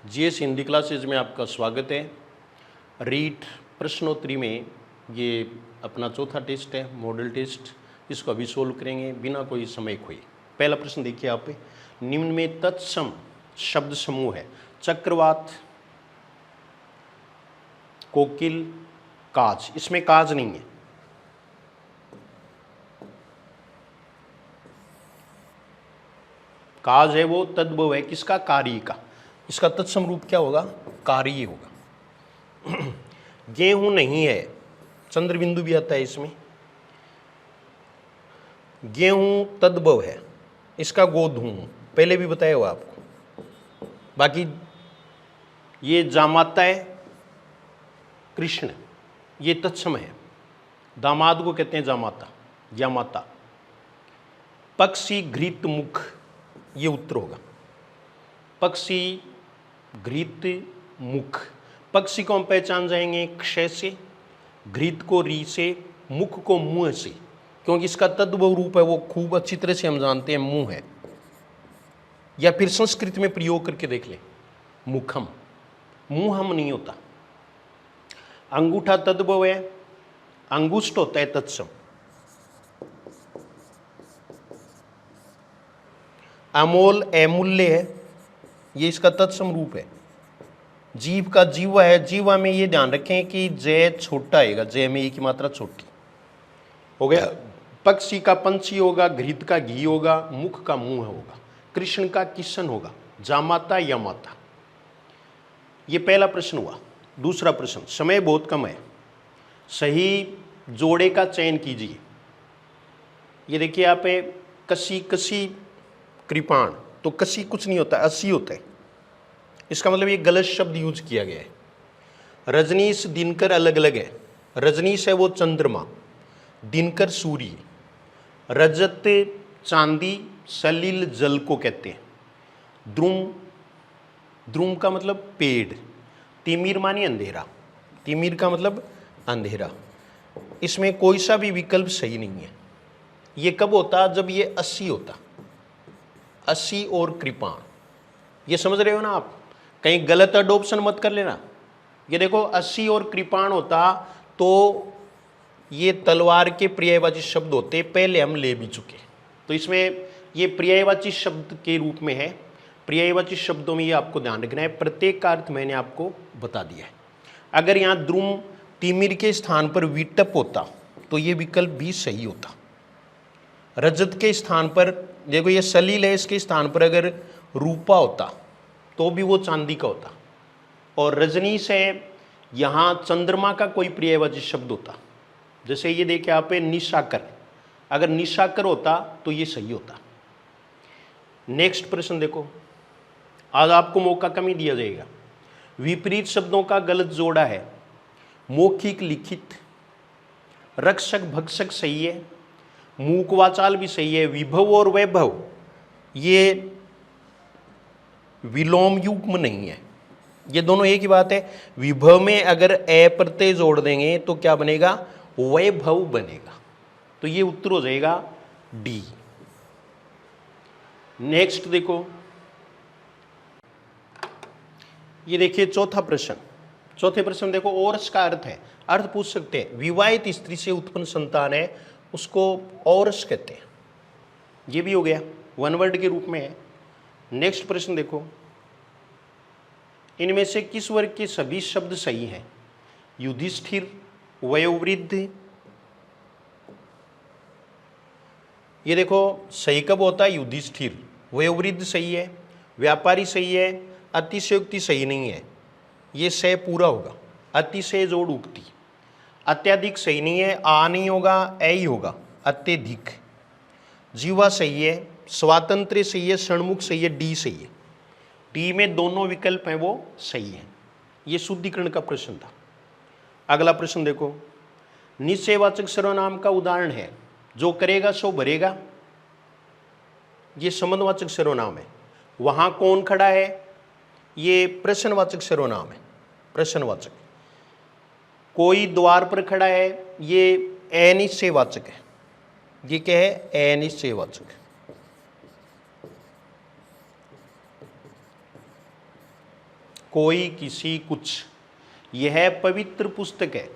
GS Hindi classes में आपका स्वागत है। रीट प्रश्नोत्तरी में ये अपना चौथा टेस्ट है, मॉडल टेस्ट। इसको अभी सोल्व करेंगे बिना कोई समय खोए। पहला प्रश्न देखिए आप, निम्न में तत्सम शब्द समूह है। चक्रवात, कोकिल, काज। इसमें काज नहीं है। काज है वो तद्भव है किसका? कार्य का। इसका तत्सम रूप क्या होगा? कार्य होगा। गेहूं नहीं है, चंद्र बिंदु भी आता है इसमें। गेहूं तद्भव है, इसका गोधूम, पहले भी बताया हुआ आपको। बाकी ये जामाता है कृष्ण, ये तत्सम है। दामाद को कहते हैं जामाता या माता। पक्षी घृत मुख, ये उत्तर होगा। पक्षी घृत मुख। पक्षी को हम पहचान जाएंगे क्षय से, घृत को री से, मुख को मुंह से, क्योंकि इसका तद्भव रूप है वो खूब अच्छी तरह से हम जानते हैं, मुंह है। या फिर संस्कृत में प्रयोग करके देख ले, मुखम, मुंह हम नहीं होता। अंगूठा तद्भव है, अंगुष्ठ होता है तत्सम। अमोल अमूल्य है, ये इसका तत्सम रूप है। जीव का जीवा है, जीवा में ये ध्यान रखें कि जय छोटा आएगा, जय में ये की मात्रा छोटी हो गया। पक्षी का पंछी होगा, घृत का घी होगा, मुख का मुंह होगा, कृष्ण का किशन होगा, जामाता या माता। ये पहला प्रश्न हुआ। दूसरा प्रश्न, समय बहुत कम है, सही जोड़े का चयन कीजिए। ये देखिए आप, कसी कसी कृपाण, तो कसी कुछ नहीं होता, अस्सी होता है। इसका मतलब ये गलत शब्द यूज किया गया है। रजनीश दिनकर अलग अलग है। रजनीश है वो चंद्रमा, दिनकर सूर्य। रजत चांदी, सलिल जल को कहते हैं। द्रुम, द्रुम का मतलब पेड़। तिमिर मानी अंधेरा, तिमिर का मतलब अंधेरा। इसमें कोई सा भी विकल्प सही नहीं है। ये कब होता? जब ये 80 होता, 80 और कृपाण। ये समझ रहे हो ना आप? कहीं गलत अडोप्शन मत कर लेना। ये देखो 80 और कृपाण होता तो ये तलवार के पर्यायवाची शब्द होते, पहले हम ले भी चुके। तो इसमें ये पर्यायवाची शब्द के रूप में है। पर्यायवाची शब्दों में ये आपको ध्यान रखना है, प्रत्येक का अर्थ मैंने आपको बता दिया है। अगर यहाँ द्रुम तिमिर के स्थान पर विटप होता तो ये विकल्प भी सही होता। रजत के स्थान पर देखो ये सलील है, इसके स्थान पर अगर रूपा होता तो भी वो चांदी का होता। और रजनीश है, यहाँ चंद्रमा का कोई पर्यायवाची शब्द होता। जैसे ये देखिए आप, निशाकर, अगर निशाकर होता तो ये सही होता। नेक्स्ट प्रश्न देखो, आज आपको मौका कम ही दिया जाएगा। विपरीत शब्दों का गलत जोड़ा है। मौखिक लिखित, रक्षक भक्षक सही है, मूकवाचाल भी सही है। विभव और वैभव ये विलोम युग्म नहीं है, ये दोनों एक ही बात है। विभव में अगर ए प्रत्यय जोड़ देंगे तो क्या बनेगा? वैभव बनेगा। तो ये उत्तर हो जाएगा डी। नेक्स्ट देखो, ये देखिए चौथा प्रश्न। चौथे प्रश्न देखो, औरस का अर्थ है। अर्थ पूछ सकते हैं, विवाहित स्त्री से उत्पन्न संतान है उसको औरस कहते हैं। ये भी हो गया, वन वर्ड के रूप में है। नेक्स्ट प्रश्न देखो, इनमें से किस वर्ग के सभी शब्द सही हैं? युधिष्ठिर, वयोवृद्ध। ये देखो सही कब होता है? युधिष्ठिर। वयोवृद्ध सही है, व्यापारी सही है, अतिशयोक्ति सही नहीं है, ये से पूरा होगा। अतिशय जोड़ उक्ति। अत्यधिक सही नहीं है, आ नहीं होगा, ए ही होगा, अत्यधिक। जीवा सही है, स्वातंत्र सही है, षणमुख सही है, डी सही है। डी में दोनों विकल्प हैं वो सही है। ये शुद्धिकरण का प्रश्न था। अगला प्रश्न देखो, निश्चयवाचक सर्वनाम का उदाहरण है। जो करेगा सो भरेगा, ये संबंधवाचक सर्वनाम है। वहां कौन खड़ा है? ये प्रश्नवाचक सर्वनाम है, प्रश्नवाचक। कोई द्वार पर खड़ा है, ये अनिश्चयवाचक है। ये क्या है? अनिश्चयवाचक। कोई, किसी, कुछ। यह पवित्र पुस्तक है,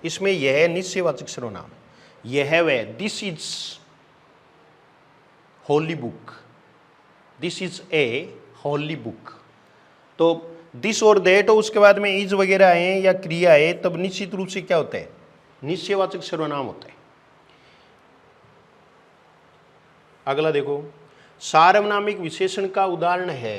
इसमें यह निश्चयवाचक सर्वनाम है। यह वह, this is Holi book, this is a Holi book. तो दिस और दैट, और उसके बाद में इज वगैरह आए या क्रिया है, तब निश्चित रूप से क्या होता है, निश्चयवाचक सर्वनाम होता है। अगला देखो, सार्वनामिक विशेषण का उदाहरण है।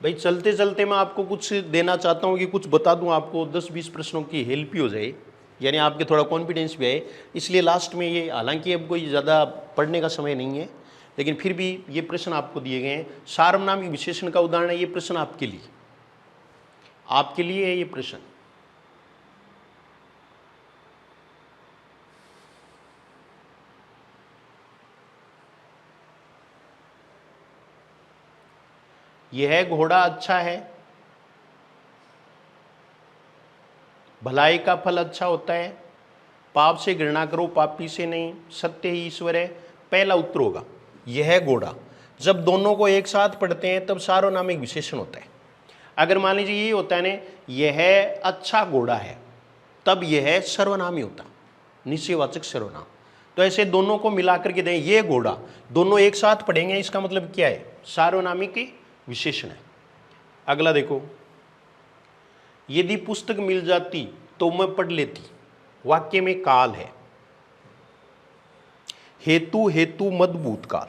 भाई चलते चलते मैं आपको कुछ देना चाहता हूँ कि कुछ बता दूँ आपको, 10-20 प्रश्नों की हेल्प ही हो जाए, यानी आपके थोड़ा कॉन्फिडेंस भी आए। इसलिए लास्ट में ये, हालांकि अब कोई ज़्यादा पढ़ने का समय नहीं है, लेकिन फिर भी ये प्रश्न आपको दिए गए हैं। सार्वनामिक विशेषण का उदाहरण है, ये प्रश्न आपके लिए है ये प्रश्न। यह घोड़ा अच्छा है, भलाई का फल अच्छा होता है, पाप से घृणा करो पापी से नहीं, सत्य ही ईश्वर है। पहला उत्तर होगा यह घोड़ा। जब दोनों को एक साथ पढ़ते हैं तब सार्वनामिक विशेषण होता है। अगर मान लीजिए ये होता है ना, यह अच्छा घोड़ा है, तब यह सर्वनाम ही होता, निश्चयवाचक सर्वनाम। तो ऐसे दोनों को मिलाकर के दें, ये घोड़ा, दोनों एक साथ पढ़ेंगे, इसका मतलब क्या है, सार्वनामिक विशेषण है। अगला देखो, यदि पुस्तक मिल जाती तो मैं पढ़ लेती, वाक्य में काल है। हेतु, हेतु मद भूतकाल।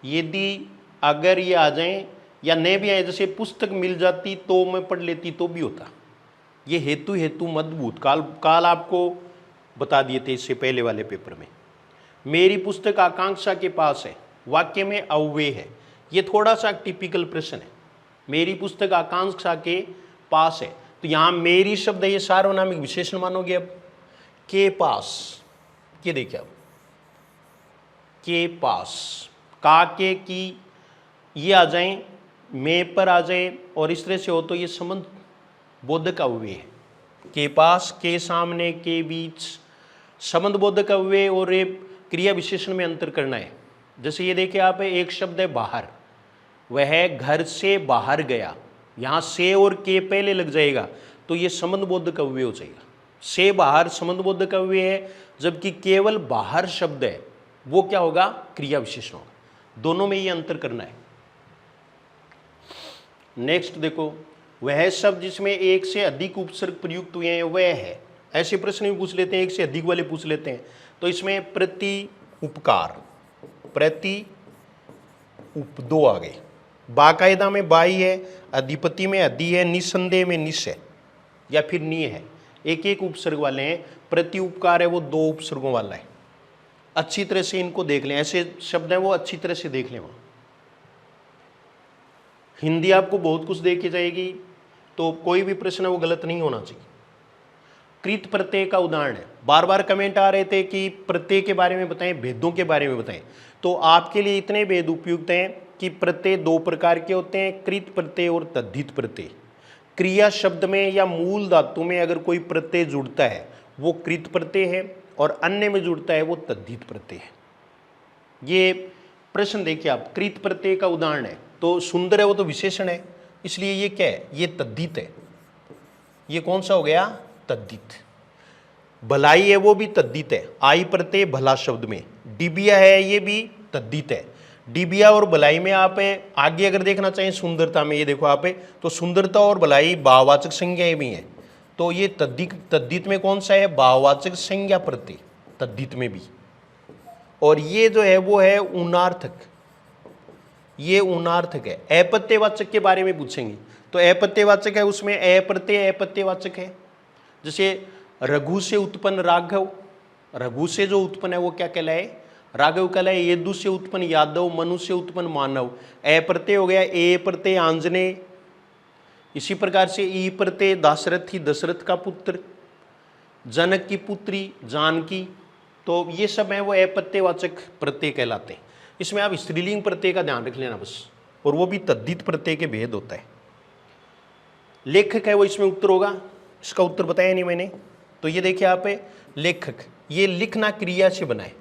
यदि अगर ये आ जाए या नहीं भी आए, जैसे पुस्तक मिल जाती तो मैं पढ़ लेती, तो भी होता। ये हेतु, हेतु मद भूतकाल, काल आपको बता दिए थे इससे पहले वाले पेपर में। मेरी पुस्तक आकांक्षा के पास है, वाक्य में अव्यय है। ये थोड़ा सा टिपिकल प्रश्न है, मेरी पुस्तक आकांक्षा के पास है, तो यहाँ मेरी शब्द है, ये सार्वनामिक विशेषण मानोगे। अब के पास, ये देखिए अब के पास, का के की ये आ जाए, मैं पर आ जाए, और इस तरह से हो तो ये संबंध बोधक अव्यय है। के पास, के सामने, के बीच, संबंध बोधक अव्यय और ये क्रिया विशेषण में अंतर करना है। जैसे ये देखिए आप, एक शब्द है बाहर, वह घर से बाहर गया, यहाँ से और के पहले लग जाएगा तो ये संबंध बोधक अव्यय हो जाएगा। से बाहर संबंध बोधक अव्यय है, जबकि केवल बाहर शब्द है वो क्या होगा, क्रिया विशेषण होगा। दोनों में ये अंतर करना है। नेक्स्ट देखो, वह शब्द जिसमें एक से अधिक उपसर्ग प्रयुक्त हुए हैं वह है। ऐसे प्रश्न भी पूछ लेते हैं, एक से अधिक वाले पूछ लेते हैं। तो इसमें प्रति उपकार, प्रति उप, दो आ गए। बाकायदा में बाई है, अधिपति में अधि है, निसंदेह में निस है, या फिर नी है। एक एक उपसर्ग वाले हैं। प्रति उपकार है वो 2 उपसर्गों वाला है। अच्छी तरह से इनको देख लें, ऐसे शब्द हैं वो अच्छी तरह से देख लें। वहाँ हिंदी आपको बहुत कुछ दे के जाएगी, तो कोई भी प्रश्न है वो गलत नहीं होना चाहिए। कृत प्रत्यय का उदाहरण है। बार बार कमेंट आ रहे थे कि प्रत्यय के बारे में बताएं, भेदों के बारे में बताएं। तो आपके लिए इतने भेद उपयुक्त हैं कि प्रत्यय 2 प्रकार के होते हैं, कृत प्रत्यय और तद्धित प्रत्यय। क्रिया शब्द में या मूल धातु में अगर कोई प्रत्यय जुड़ता है वो कृत प्रत्यय है, और अन्य में जुड़ता है वो तद्धित प्रत्यय है। ये प्रश्न देखिए आप, कृत प्रत्यय का उदाहरण है, तो सुंदर है वो तो विशेषण है, इसलिए ये क्या है, ये तद्धित है। ये कौन सा हो गया, तद्धित। भलाई है वो भी तद्धित है, आई प्रत्यय भला शब्द में। डिबिया है ये भी तद्धित है। डिबिया और भलाई में आप आगे अगर देखना चाहें सुंदरता में, ये देखो आप, तो सुंदरता और भलाई भाववाचक संज्ञाएं भी हैं। तो ये तद्धित में कौन सा है, भाववाचक संज्ञा प्रत्यय, तद्धित में भी। और ये जो है वो है उनार्थक, ये उनार्थक है। अप्रत्ययवाचक के बारे में पूछेंगे, तो अप्रत्ययवाचक है उसमें अप्रत्यय अप्रत्ययवाचक है। जैसे रघु से उत्पन्न राघव, रघु से जो उत्पन्न है वो क्या कहलाए, राघव कहलाए। यदु से उत्पन्न यादव, मनु से उत्पन्न मानव, अप्रत्यय हो गया। ए प्रत्यय आंजनेय। इसी प्रकार से ई प्रत्यय दाशरथी, दशरथ का पुत्र, जनक की पुत्री जानकी। तो ये सब है वो अप्रत्ययवाचक प्रत्यय कहलाते हैं। इसमें आप स्त्रीलिंग प्रत्यय का ध्यान रख लेना बस, और वो भी तद्धित प्रत्यय के भेद होता है। लेखक है वो इसमें उत्तर होगा, इसका उत्तर बताया नहीं मैंने। तो ये देखिए आप, लेखक, ये लिखना क्रिया से बना है,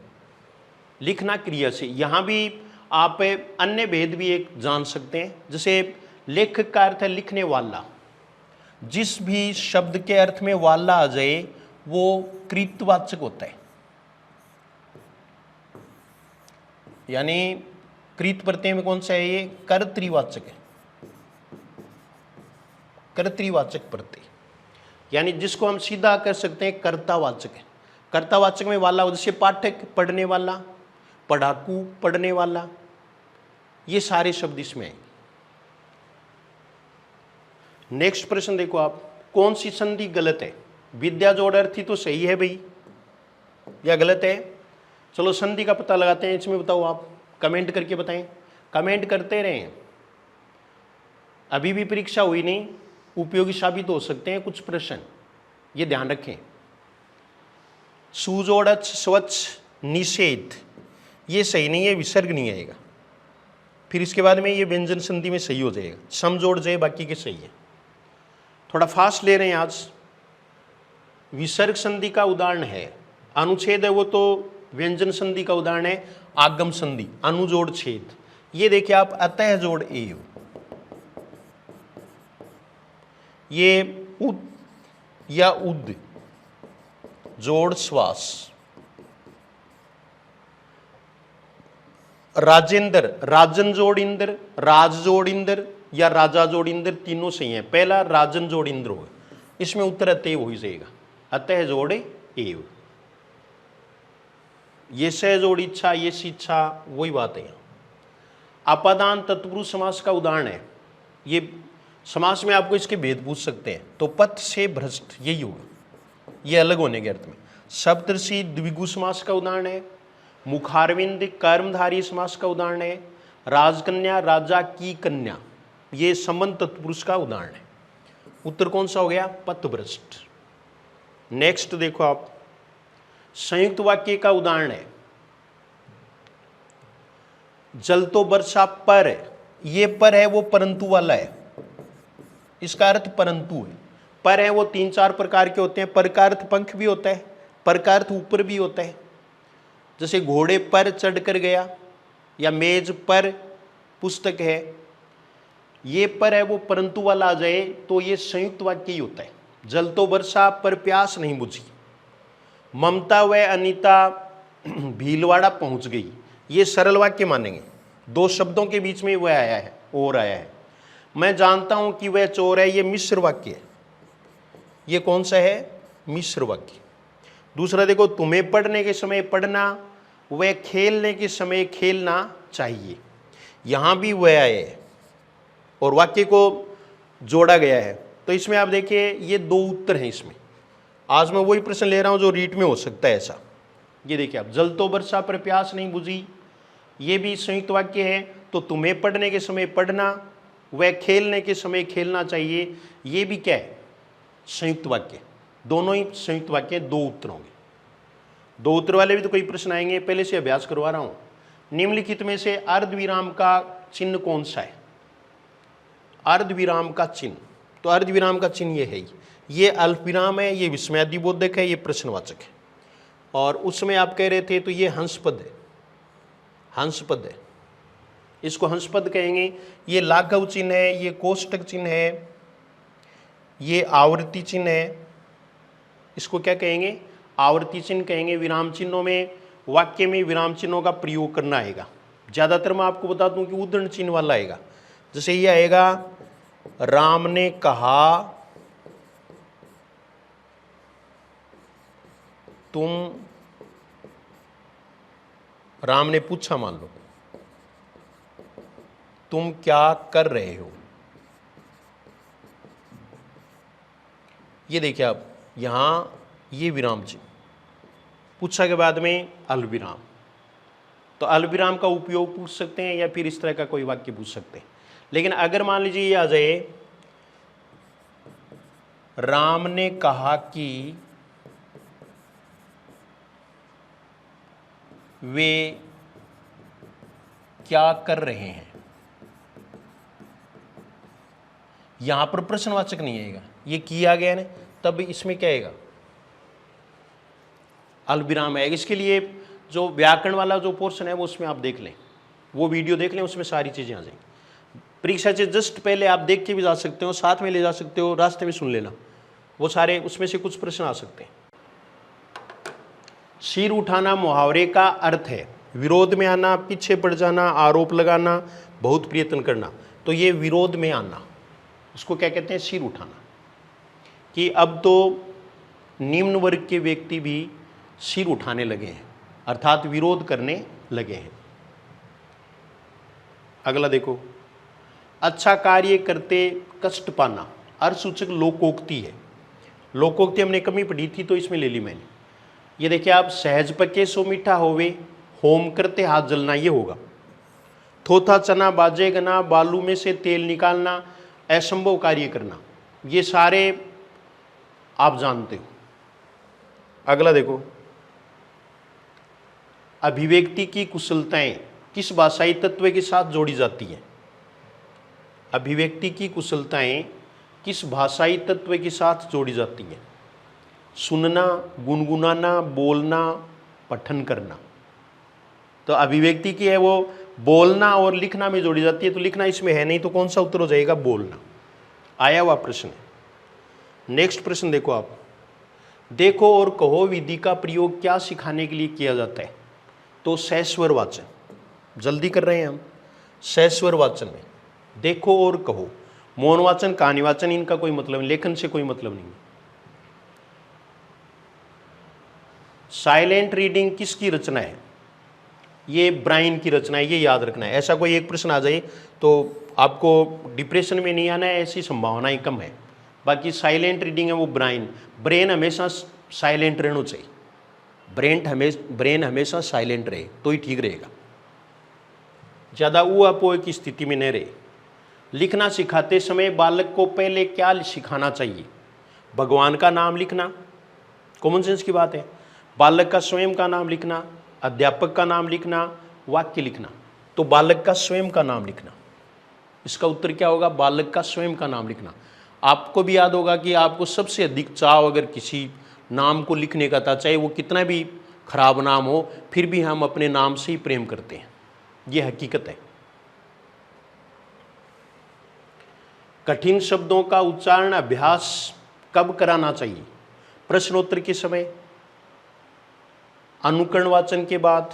लिखना क्रिया से। यहाँ भी आप अन्य भेद भी एक जान सकते हैं। जैसे लेखक का अर्थ है लिखने वाला। जिस भी शब्द के अर्थ में वाला आ जाए वो कृतवाचक होता है, यानी कृत प्रत्यय में कौन सा है, ये कर्तृवाचक है, कर्तृवाचक प्रत्यय, यानी जिसको हम सीधा कर सकते हैं कर्तावाचक है। कर्तावाचक में वाला, जैसे पाठक पढ़ने वाला, पढ़ाकू पढ़ने वाला, ये सारे शब्द इसमें आएंगे। नेक्स्ट प्रश्न देखो आप, कौन सी संधि गलत है? विद्या जोड़ अर्थी तो सही है भाई, या गलत है? चलो संधि का पता लगाते हैं, इसमें बताओ, आप कमेंट करके बताएं, कमेंट करते रहें। अभी भी परीक्षा हुई नहीं, उपयोगी साबित हो सकते हैं कुछ प्रश्न, ये ध्यान रखें। सुजोड़ स्वच्छ निषेध, ये सही नहीं है, विसर्ग नहीं आएगा। फिर इसके बाद में ये व्यंजन संधि में सही हो जाएगा। समझोड़ जय बाकी के सही है। थोड़ा फास्ट ले रहे हैं आज। विसर्ग संधि का उदाहरण है, अनुच्छेद है वो तो व्यंजन संधि का उदाहरण है आगम संधि, अनुजोड़ छेद। ये देखिए आप, अतः जोड़ एव, ये उद या उद जोड़ श्वास। राजेंद्र, राजन जोड़ इंद्र, राज जोड़ इंद्र या राजा जोड़ इंद्र, तीनों सही हैं। पहला राजन जोड़ इंद्र होगा, इसमें उत्तर अतएव हो जाएगा, अतः जोड़ एव। ये सह जोड़ इच्छा, ये शिक्षा, वही बात है। यहाँ अपादान तत्पुरुष समास का उदाहरण है। ये समास में आपको इसके भेद पूछ सकते हैं, तो पथ से भ्रष्ट यही होगा, ये अलग होने के अर्थ में। सप्तऋषि द्विगु समास का उदाहरण है। मुखारविंद कर्मधारी समास का उदाहरण है। राजकन्या राजा की कन्या, ये संबंध तत्पुरुष का उदाहरण है। उत्तर कौन सा हो गया? पथभ्रष्ट। नेक्स्ट देखो आप, संयुक्त वाक्य का उदाहरण है। जल तो वर्षा पर, ये पर है वो परंतु वाला है, इसका अर्थ परंतु है। पर है वो 3-4 प्रकार के होते हैं, पर का अर्थ पंख भी होता है, पर का अर्थ ऊपर भी होता है। जैसे घोड़े पर चढ़कर गया, या मेज पर पुस्तक है, ये पर है वो परंतु वाला आ जाए तो ये संयुक्त वाक्य ही होता है। जल तो वर्षा पर प्यास नहीं बुझी। ममता व अनीता भीलवाड़ा पहुंच गई, ये सरल वाक्य मानेंगे। 2 शब्दों के बीच में वह आया है, और आया है। मैं जानता हूं कि वह चोर है, ये मिश्र वाक्य है। ये कौन सा है? मिश्र वाक्य। दूसरा देखो, तुम्हें पढ़ने के समय पढ़ना, वह खेलने के समय खेलना चाहिए, यहां भी वह आया है और वाक्य को जोड़ा गया है। तो इसमें आप देखिए ये 2 उत्तर हैं इसमें। आज मैं वही प्रश्न ले रहा हूं जो रीट में हो सकता है ऐसा। ये देखिए आप, जल तो वर्षा पर प्यास नहीं बुझी, ये भी संयुक्त वाक्य है। तो तुम्हें पढ़ने के समय पढ़ना, वह खेलने के समय खेलना चाहिए, ये भी क्या है? संयुक्त वाक्य। दोनों ही संयुक्त वाक्य, 2 उत्तर होंगे। 2 उत्तर वाले भी तो कई प्रश्न आएंगे, पहले से अभ्यास करवा रहा हूं। निम्नलिखित में से अर्धविराम का चिन्ह कौन सा है? अर्धविराम का चिन्ह, तो अर्धविराम का चिन्ह ये है, ये अल्पविराम है, ये विस्मयादिबोधक है, ये प्रश्नवाचक है। और उसमें आप कह रहे थे तो ये हंसपद है, हंसपद है, इसको हंसपद कहेंगे। ये लाघव चिन्ह है, ये कोष्टक चिन्ह है, ये आवर्ती चिन्ह है, इसको क्या कहेंगे? आवर्ती चिन्ह कहेंगे। विराम चिन्हों में, वाक्य में विराम चिन्हों का प्रयोग करना आएगा। ज़्यादातर मैं आपको बता दूं कि उद्धरण चिन्ह वाला आएगा। जैसे ये आएगा, राम ने कहा तुम, राम ने पूछा, मान लो, तुम क्या कर रहे हो? ये देखिए आप, यहां ये विराम चिन्ह, पूछा के बाद में अल्पविराम। तो अल्पविराम का उपयोग पूछ सकते हैं या फिर इस तरह का कोई वाक्य पूछ सकते हैं। लेकिन अगर मान लीजिए ये आ जाए, राम ने कहा कि वे क्या कर रहे हैं, यहां पर प्रश्नवाचक नहीं आएगा, ये किया गया ना, तब इसमें क्या आएगा? अल्पविराम आएगा। इसके लिए जो व्याकरण वाला जो पोर्शन है वो उसमें आप देख लें, वो वीडियो देख लें, उसमें सारी चीजें आ जाएंगी। परीक्षा से जस्ट पहले आप देख के भी जा सकते हो, साथ में ले जा सकते हो, रास्ते में सुन लेना, वो सारे उसमें से कुछ प्रश्न आ सकते हैं। सिर उठाना मुहावरे का अर्थ है विरोध में आना, पीछे पड़ जाना, आरोप लगाना, बहुत प्रयत्न करना। तो ये विरोध में आना, उसको क्या कहते हैं? सिर उठाना। कि अब तो निम्न वर्ग के व्यक्ति भी सिर उठाने लगे हैं, अर्थात विरोध करने लगे हैं। अगला देखो, अच्छा कार्य करते कष्ट पाना, अर्थसूचक लोकोक्ति है। लोकोक्ति हमने कमी पढ़ी थी तो इसमें ले ली मैंने। ये देखिए आप, सहज पके सो मीठा होवे, होम करते हाथ जलना, ये होगा। थोथा चना बाजे गना, बालू में से तेल निकालना, असंभव कार्य करना, ये सारे आप जानते हो। अगला देखो, अभिव्यक्ति की कुशलताएं किस भाषाई तत्व के साथ जोड़ी जाती हैं? अभिव्यक्ति की कुशलताएं किस भाषाई तत्व के साथ जोड़ी जाती हैं? सुनना, गुनगुनाना, बोलना, पठन करना। तो अभिव्यक्ति की है वो बोलना और लिखना में जोड़ी जाती है, तो लिखना इसमें है नहीं, तो कौन सा उत्तर हो जाएगा? बोलना। आया हुआ प्रश्न है। नेक्स्ट प्रश्न देखो आप, देखो और कहो विधि का प्रयोग क्या सिखाने के लिए किया जाता है? तो सहस्वर वाचन, जल्दी कर रहे हैं हम। सहस्वर वाचन में देखो और कहो, मौन वाचन, कहानी वाचन, इनका कोई मतलब नहीं, लेखन से कोई मतलब नहीं। साइलेंट रीडिंग किसकी रचना है? ये ब्राइन की रचना है, ये याद रखना है। ऐसा कोई एक प्रश्न आ जाए तो आपको डिप्रेशन में नहीं आना है, ऐसी संभावनाएं कम है। बाकी साइलेंट रीडिंग है वो ब्रेन हमेशा साइलेंट रहना चाहिए। ब्रेन हमेशा साइलेंट रहे तो ही ठीक रहेगा, ज़्यादा ऊहा पोए की स्थिति में न रहे। लिखना सिखाते समय बालक को पहले क्या सिखाना चाहिए? भगवान का नाम लिखना, कॉमन सेंस की बात है। बालक का स्वयं का नाम लिखना, अध्यापक का नाम लिखना, वाक्य लिखना। तो बालक का स्वयं का नाम लिखना, इसका उत्तर क्या होगा? बालक का स्वयं का नाम लिखना। आपको भी याद होगा कि आपको सबसे अधिक चाव अगर किसी नाम को लिखने का था, चाहे वो कितना भी खराब नाम हो, फिर भी हम अपने नाम से ही प्रेम करते हैं, ये हकीकत है। कठिन शब्दों का उच्चारण अभ्यास कब कराना चाहिए? प्रश्नोत्तर के समय, अनुकरण वाचन के बाद,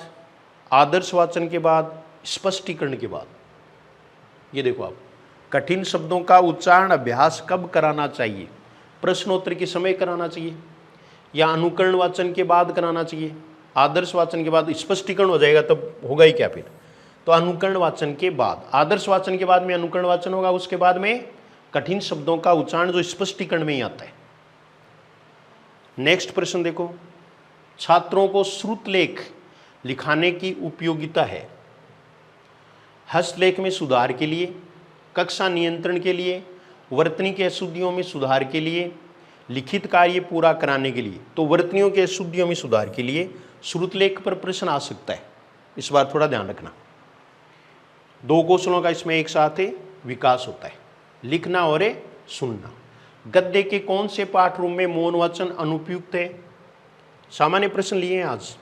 आदर्श वाचन के बाद, स्पष्टीकरण के बाद। ये देखो आप, कठिन शब्दों का उच्चारण अभ्यास कब कराना चाहिए? प्रश्नोत्तर के समय कराना चाहिए, या अनुकरण वाचन के बाद कराना चाहिए, आदर्श वाचन के बाद? स्पष्टीकरण हो जाएगा तब होगा ही क्या फिर? तो अनुकरण वाचन के बाद, आदर्श वाचन के बाद में अनुकरण वाचन होगा, उसके बाद में कठिन शब्दों का उच्चारण जो स्पष्टीकरण में ही आता है। नेक्स्ट प्रश्न देखो, छात्रों को श्रुतलेख लिखाने की उपयोगिता है? हस्तलेख में सुधार के लिए, कक्षा नियंत्रण के लिए, वर्तनी के अशुद्धियों में सुधार के लिए, लिखित कार्य पूरा कराने के लिए। तो वर्तनियों के अशुद्धियों में सुधार के लिए श्रुतलेख पर प्रश्न आ सकता है, इस बार थोड़ा ध्यान रखना। दो कौशलों का इसमें एक साथ विकास होता है, लिखना और सुनना। गद्य के कौन से पाठ रूप में मौन वाचन अनुपयुक्त है? सामान्य प्रश्न लिए हैं आज।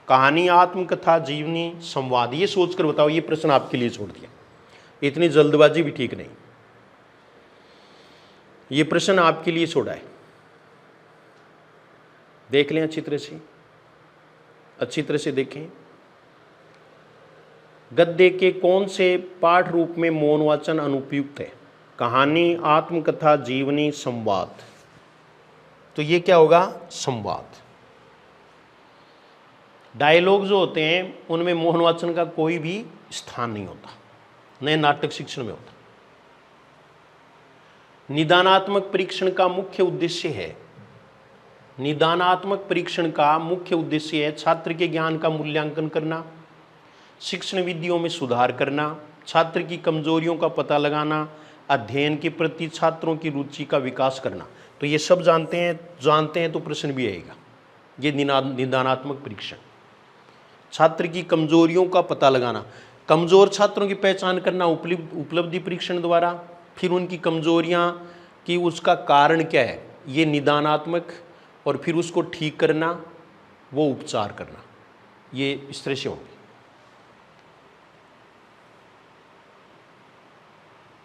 कहानी, आत्मकथा, जीवनी, संवाद, ये सोचकर बताओ। ये प्रश्न आपके लिए छोड़ दिया, इतनी जल्दबाजी भी ठीक नहीं। ये प्रश्न आपके लिए छोड़ा है, देख लें अच्छी तरह से देखें। गद्य के कौन से पाठ रूप में मौन वाचन अनुपयुक्त है? कहानी, आत्मकथा, जीवनी, संवाद। तो ये क्या होगा? संवाद। डायलॉग जो होते हैं उनमें मौन वाचन का कोई भी स्थान नहीं होता, नए नाटक शिक्षण में होता। निदानात्मक परीक्षण का मुख्य उद्देश्य है, निदानात्मक परीक्षण का मुख्य उद्देश्य है छात्र के ज्ञान का मूल्यांकन करना, शिक्षण विधियों में सुधार करना, छात्र की कमजोरियों का पता लगाना, अध्ययन के प्रति छात्रों की रुचि का विकास करना। तो ये सब जानते हैं तो प्रश्न भी आएगा। ये निदानात्मक परीक्षण, छात्र की कमजोरियों का पता लगाना, कमजोर छात्रों की पहचान करना उपलब्धि परीक्षण द्वारा, फिर उनकी कमजोरियां कि उसका कारण क्या है, ये निदानात्मक, और फिर उसको ठीक करना, वो उपचार करना। ये इस तरह से होंगे।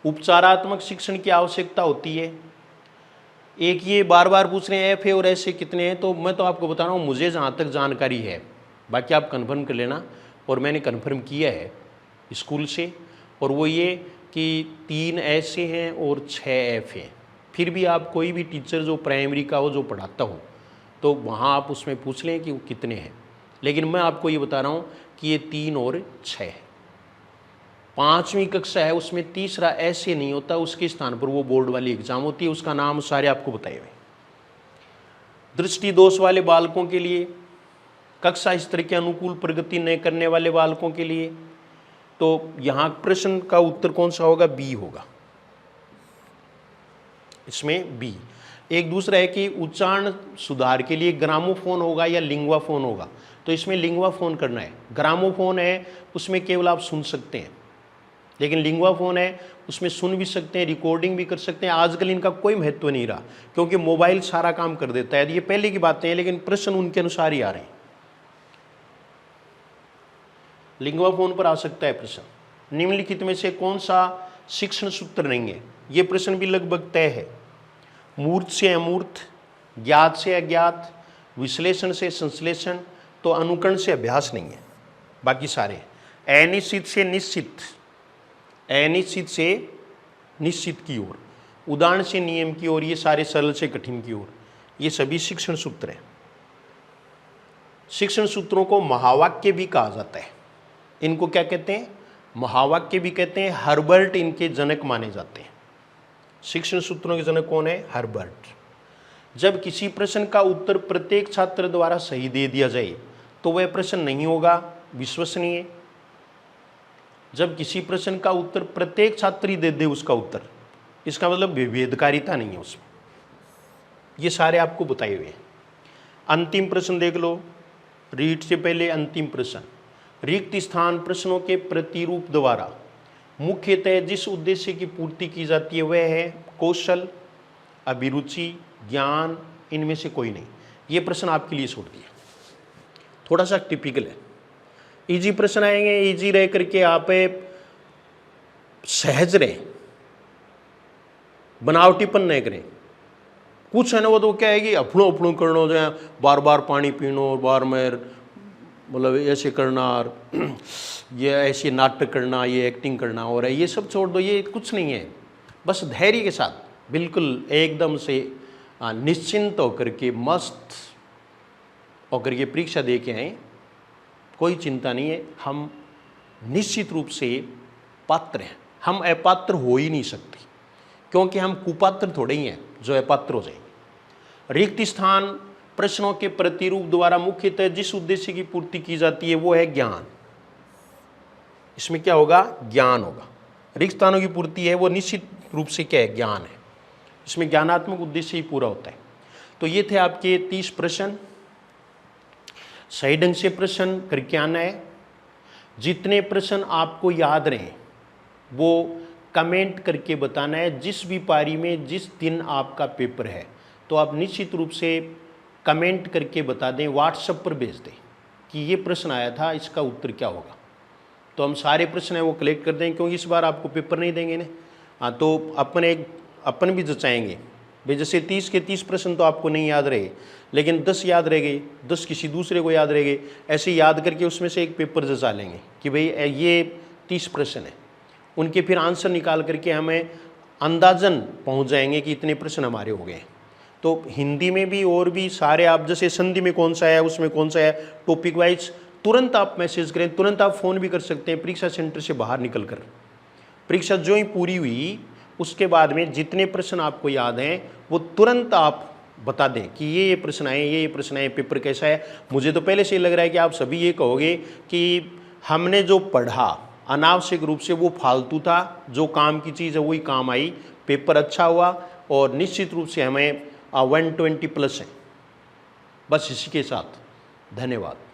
उपचारात्मक शिक्षण की आवश्यकता होती है। एक ये बार बार पूछ रहे हैं एफ ए और ऐसे कितने हैं, तो मैं तो आपको बता रहा हूँ मुझे जहाँ तक जानकारी है, बाकी आप कंफर्म कर लेना, और मैंने कंफर्म किया है स्कूल से, और वो ये कि 3 ऐसे हैं और 6 एफ हैं। फिर भी आप कोई भी टीचर जो प्राइमरी का हो, जो पढ़ाता हो, तो वहाँ आप उसमें पूछ लें कि वो कितने हैं। लेकिन मैं आपको ये बता रहा हूँ कि ये 3 और 6 है। 5वीं कक्षा है, उसमें तीसरा ऐसे नहीं होता, उसके स्थान पर वो बोर्ड वाली एग्जाम होती है, उसका नाम सारे आपको बताए हुए। दृष्टि दोष वाले बालकों के लिए, कक्षा स्तर के अनुकूल प्रगति न करने वाले बालकों के लिए, तो यहाँ प्रश्न का उत्तर कौन सा होगा? बी होगा, इसमें बी। एक दूसरा है कि उच्चारण सुधार के लिए ग्रामोफोन होगा या लिंग्वाफोन होगा, तो इसमें लिंग्वाफोन करना है। ग्रामोफोन है उसमें केवल आप सुन सकते हैं, लेकिन लिंग्वाफोन है उसमें सुन भी सकते हैं, रिकॉर्डिंग भी कर सकते हैं। आजकल इनका कोई महत्व नहीं रहा, क्योंकि मोबाइल सारा काम कर देता है। ये पहले की बातें हैं, लेकिन प्रश्न उनके अनुसार ही आ रहे हैं। लिंग्वाफोन पर आ सकता है प्रश्न। निम्नलिखित में से कौन सा शिक्षण सूत्र नहीं है? ये प्रश्न भी लगभग तय है। मूर्त से अमूर्त, ज्ञात से अज्ञात, विश्लेषण से संश्लेषण, तो अनुकरण से अभ्यास नहीं है, बाकी सारे। अनिश्चित से निश्चित, अनिश्चित से निश्चित की ओर, उदाहरण से नियम की ओर, ये सारे सरल से कठिन की ओर, ये सभी शिक्षण सूत्र हैं। शिक्षण सूत्रों को महावाक्य भी कहा जाता है। इनको क्या कहते हैं? महावाक्य भी कहते हैं। हर्बर्ट इनके जनक माने जाते हैं। शिक्षण सूत्रों के जनक कौन है? हर्बर्ट। जब किसी प्रश्न का उत्तर प्रत्येक छात्र द्वारा सही दे दिया जाए तो वह प्रश्न नहीं होगा विश्वसनीय। जब किसी प्रश्न का उत्तर प्रत्येक छात्र ही दे दे उसका उत्तर, इसका मतलब विभेदकारिता नहीं है उसमें। ये सारे आपको बताए हुए हैं। अंतिम प्रश्न देख लो, रीट से पहले अंतिम प्रश्न। रिक्त स्थान प्रश्नों के प्रतिरूप द्वारा मुख्यतः जिस उद्देश्य की पूर्ति की जाती है वह है कौशल, अभिरुचि, ज्ञान, इनमें से कोई नहीं। ये प्रश्न आपके लिए छोड़ दिया, थोड़ा सा टिपिकल है। इजी प्रश्न आएंगे, इजी रह करके आप सहज रहें, बनावटीपन नहीं करें। कुछ है ना वो तो क्या है कि अपनों अपनों करना, जो बार बार पानी पीनो, बार में मतलब ऐसे करना, और ये ऐसे नाटक करना, ये एक्टिंग करना, और ये सब छोड़ दो, ये कुछ नहीं है। बस धैर्य के साथ बिल्कुल एकदम से निश्चिंत होकर के, मस्त होकर के परीक्षा दे के आए, कोई चिंता नहीं है। हम निश्चित रूप से पात्र हैं, हम अपात्र हो ही नहीं सकते, क्योंकि हम कुपात्र थोड़े ही हैं जो अपात्र हो जाएंगे। रिक्त स्थान प्रश्नों के प्रतिरूप द्वारा मुख्यतः जिस उद्देश्य की पूर्ति की जाती है वो है ज्ञान। इसमें क्या होगा? ज्ञान होगा। रिक्त स्थानों की पूर्ति है वो निश्चित रूप से क्या है? ज्ञान है। इसमें ज्ञानात्मक उद्देश्य ही पूरा होता है। तो ये थे आपके 30 प्रश्न। सही ढंग से प्रश्न करके आना है। जितने प्रश्न आपको याद रहे वो कमेंट करके बताना है। जिस भी पारी में जिस दिन आपका पेपर है तो आप निश्चित रूप से कमेंट करके बता दें, व्हाट्सएप पर भेज दें कि ये प्रश्न आया था, इसका उत्तर क्या होगा। तो हम सारे प्रश्न हैं वो कलेक्ट कर दें, क्योंकि इस बार आपको पेपर नहीं देंगे ना। हाँ, तो अपन भी जचाएंगे भाई। जैसे 30 के 30 प्रश्न तो आपको नहीं याद रहे, लेकिन 10 याद रह गए, 10 किसी दूसरे को याद रह गए, ऐसे याद करके उसमें से एक पेपर जचा लेंगे कि भाई ये 30 प्रश्न है। उनके फिर आंसर निकाल करके हमें अंदाजन पहुँच जाएंगे कि इतने प्रश्न हमारे हो गए। तो हिंदी में भी और भी सारे, आप जैसे संधि में कौन सा है, उसमें कौन सा है, टॉपिक वाइज तुरंत आप मैसेज करें, तुरंत आप फ़ोन भी कर सकते हैं परीक्षा सेंटर से बाहर निकल कर। परीक्षा जो ही पूरी हुई उसके बाद में जितने प्रश्न आपको याद हैं वो तुरंत आप बता दें कि ये प्रश्न आए, ये प्रश्न आए, पेपर कैसा है। मुझे तो पहले से ही लग रहा है कि आप सभी ये कहोगे कि हमने जो पढ़ा अनावश्यक रूप से वो फालतू था, जो काम की चीज़ है वही काम आई, पेपर अच्छा हुआ, और निश्चित रूप से हमें 120 प्लस है। बस इसी के साथ धन्यवाद।